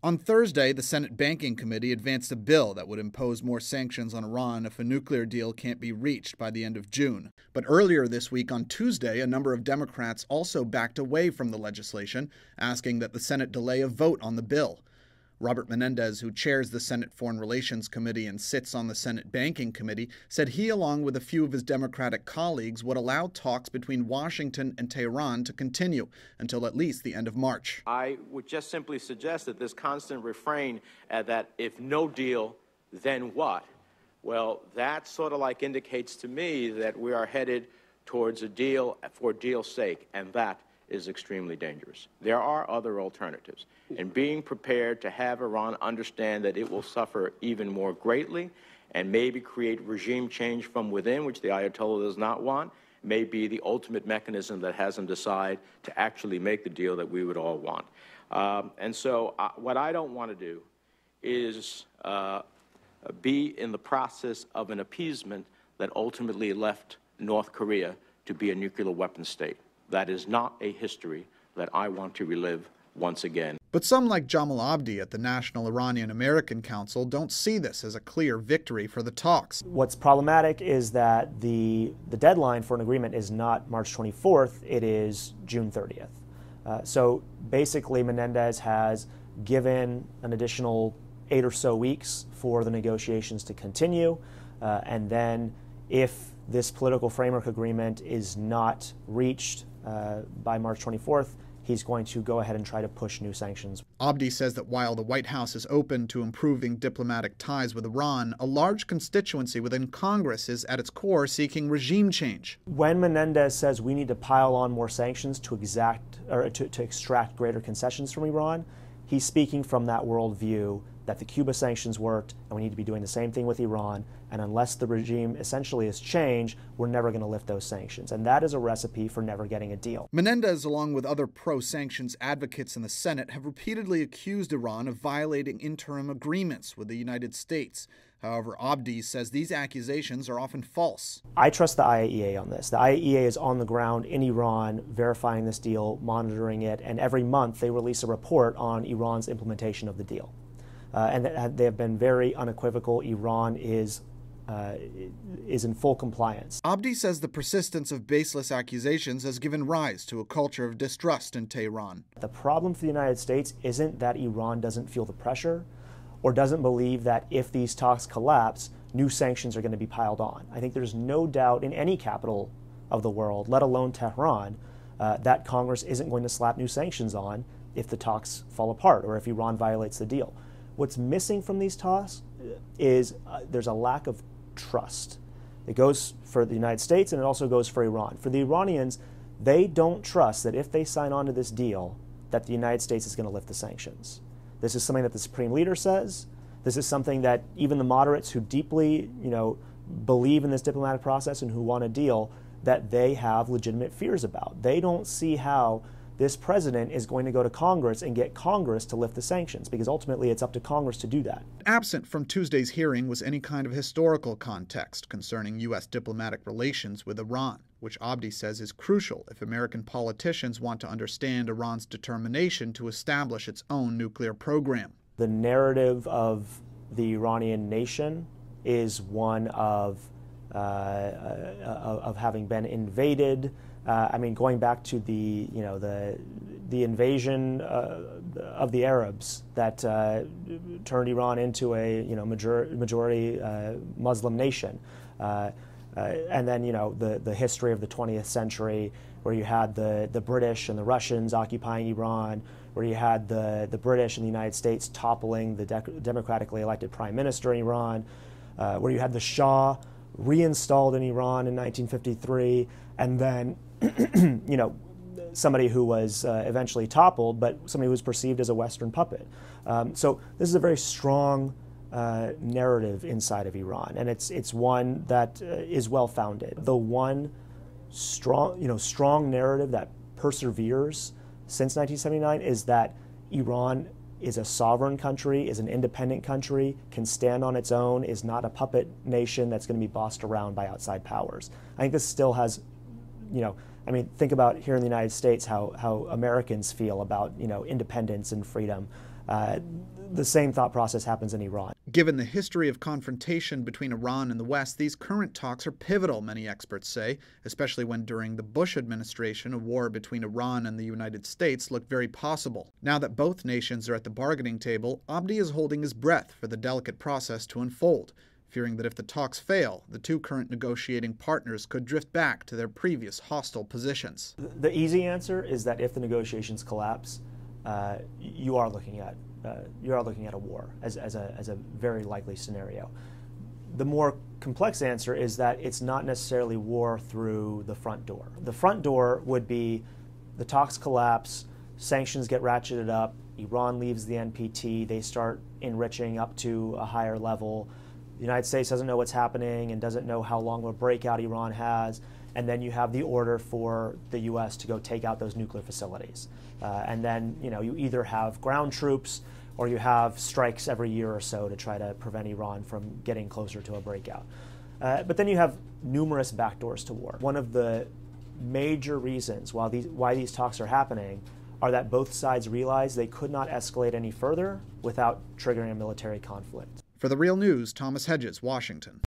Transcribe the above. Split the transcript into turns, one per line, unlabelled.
On Thursday, the Senate Banking Committee advanced a bill that would impose more sanctions on Iran if a nuclear deal can't be reached by the end of June. But earlier this week, on Tuesday, a number of Democrats also backed away from the legislation, asking that the Senate delay a vote on the bill. Robert Menendez, who chairs the Senate Foreign Relations Committee and sits on the Senate Banking Committee, said he, along with a few of his Democratic colleagues, would allow talks between Washington and Tehran to continue until at least the end of March.
I would just simply suggest that this constant refrain that if no deal, then what? Well, that sort of like indicates to me that we are headed towards a deal for deal's sake, and that is extremely dangerous. There are other alternatives, and being prepared to have Iran understand that it will suffer even more greatly and maybe create regime change from within, which the Ayatollah does not want, may be the ultimate mechanism that has them decide to actually make the deal that we would all want. And so what I don't want to do is be in the process of an appeasement that ultimately left North Korea to be a nuclear weapon state. That is not a history that I want to relive once again.
But some, like Jamal Abdi at the National Iranian-American Council, don't see this as a clear victory for the talks.
What's problematic is that the deadline for an agreement is not March 24th, it is June 30th. So basically Menendez has given an additional 8 or so weeks for the negotiations to continue, and then if this political framework agreement is not reached by March 24th, he's going to go ahead and try to push new sanctions.
Abdi says that while the White House is open to improving diplomatic ties with Iran, a large constituency within Congress is at its core seeking regime change.
When Menendez says we need to pile on more sanctions to extract greater concessions from Iran, he's speaking from that worldview that the Cuba sanctions worked and we need to be doing the same thing with Iran, and unless the regime essentially is changed, we're never going to lift those sanctions. And that is a recipe for never getting a deal.
Menendez, along with other pro-sanctions advocates in the Senate, have repeatedly accused Iran of violating interim agreements with the United States. However, Abdi says these accusations are often false.
I trust the IAEA on this. The IAEA is on the ground in Iran verifying this deal, monitoring it, and every month they release a report on Iran's implementation of the deal. And they have been very unequivocal. Iran is in full compliance.
Abdi says the persistence of baseless accusations has given rise to a culture of distrust in Tehran.
The problem for the United States isn't that Iran doesn't feel the pressure or doesn't believe that if these talks collapse, new sanctions are going to be piled on. I think there's no doubt in any capital of the world, let alone Tehran, that Congress isn't going to slap new sanctions on if the talks fall apart or if Iran violates the deal. What's missing from these talks is there's a lack of trust. It goes for the United States and it also goes for Iran. For the Iranians, they don't trust that if they sign on to this deal, that the United States is going to lift the sanctions. This is something that the Supreme Leader says. This is something that even the moderates who deeply, believe in this diplomatic process and who want a deal, that they have legitimate fears about. They don't see how this president is going to go to Congress and get Congress to lift the sanctions, because ultimately it's up to Congress to do that.
Absent from Tuesday's hearing was any kind of historical context concerning U.S. diplomatic relations with Iran, which Abdi says is crucial if American politicians want to understand Iran's determination to establish its own nuclear program.
The narrative of the Iranian nation is one of having been invaded. Going back to the invasion of the Arabs that turned Iran into a majority Muslim nation, and then the history of the 20th century, where you had the British and the Russians occupying Iran, where you had the British and the United States toppling the democratically elected prime minister in Iran, where you had the Shah reinstalled in Iran in 1953, and then somebody who was eventually toppled, but somebody who was perceived as a Western puppet. So this is a very strong narrative inside of Iran, and it's one that is well-founded. The one strong narrative that perseveres since 1979 is that Iran is a sovereign country, is an independent country, can stand on its own, is not a puppet nation that's going to be bossed around by outside powers. I think this still has, think about here in the United States how Americans feel about independence and freedom. the same thought process happens in Iran.
Given the history of confrontation between Iran and the West, these current talks are pivotal, many experts say, especially when during the Bush administration, a war between Iran and the United States looked very possible. Now that both nations are at the bargaining table, Abdi is holding his breath for the delicate process to unfold, fearing that if the talks fail, the two current negotiating partners could drift back to their previous hostile positions.
The easy answer is that if the negotiations collapse, you are looking at a war as a very likely scenario. The more complex answer is that it's not necessarily war through the front door. The front door would be the talks collapse, sanctions get ratcheted up, Iran leaves the NPT, they start enriching up to a higher level. The United States doesn't know what's happening and doesn't know how long of a breakout Iran has, and then you have the order for the U.S. to go take out those nuclear facilities. And then you either have ground troops or you have strikes every year or so to try to prevent Iran from getting closer to a breakout. But then you have numerous backdoors to war. One of the major reasons why these talks are happening are that both sides realize they could not escalate any further without triggering a military conflict.
For The Real News, Thomas Hedges, Washington.